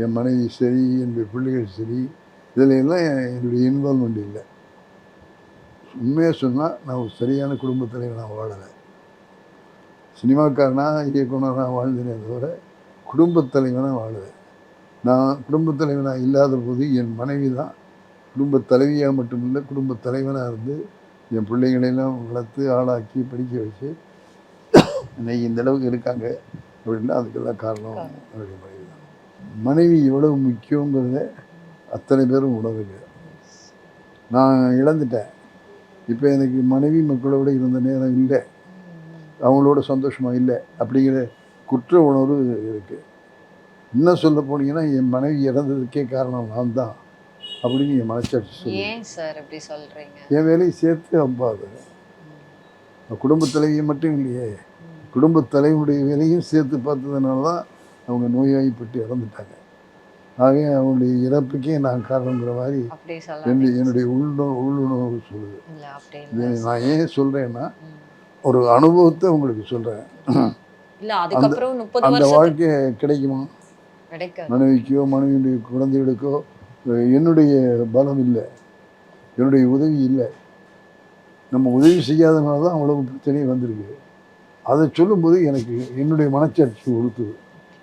என் மனைவி சரி, என்னுடைய பிள்ளைகள் சரி, இதில் எல்லாம் என்னுடைய இன்வால்மெண்ட் இல்லை. உண்மையாக சொன்னால் நான் ஒரு சரியான குடும்பத்தில் நான் வாழலை. சினிமாக்காரனாக இயக்குனராக வாழ்ந்தேனே தவிர குடும்பத் தலைவனாக வாழலை. நான் குடும்பத் தலைவனாக இல்லாத போது என் மனைவி தான் குடும்பத் தலைவியாக மட்டுமில்லை, குடும்பத் தலைவனாக இருந்து என் பிள்ளைங்களெல்லாம் வளர்த்து ஆளாக்கி படிக்க வச்சு இன்னைக்கு இந்த அளவுக்கு இருக்காங்க அப்படின்னா அதுக்கெல்லாம் காரணம் என்னுடைய மனைவி தான். மனைவி எவ்வளவு முக்கியங்கிறத அத்தனை பேரும் உணருங்க. நான் இழந்துட்டேன். இப்போ எனக்கு மனைவி மக்களோடு இருந்த நேரம் இல்லை, அவங்களோட சந்தோஷமாக இல்லை அப்படிங்கிற குற்ற உணர்வு இருக்குது. இன்னும் சொல்ல போனீங்கன்னா என் மனைவி இறந்ததுக்கே காரணம் நான் தான் அப்படின்னு என் மனசாட்சி சொல்லு. ஏன் சார் அப்படி சொல்கிறீங்க? என் வேலையை சேர்த்து அம்பாது. குடும்பத் தலைவியை மட்டும் இல்லையே, குடும்பத் தலைவனுடைய வேலையும் சேர்த்து பார்த்ததுனால தான் அவங்க நோய்வாய்ப்பட்டு இறந்துட்டாங்க. ஆக அவங்களுடைய இறப்புக்கே நான் காரணங்கிற மாதிரி என்னுடைய உள்ளுணர்வு சொல்லுது. நான் ஏன் சொல்கிறேன்னா ஒரு அனுபவத்தை உங்களுக்கு சொல்கிறேன். அந்த வாழ்க்கை கிடைக்குமா மனைவிக்கோ மனைவியுடைய குழந்தைகளுக்கோ? என்னுடைய பலம் இல்லை, என்னுடைய உதவி இல்லை. நம்ம உதவி செய்யாதனால தான் அவ்வளவு பிரச்சனையும் வந்திருக்கு. அதை சொல்லும்போது எனக்கு என்னுடைய மனச்சாட்சி உறுத்துது.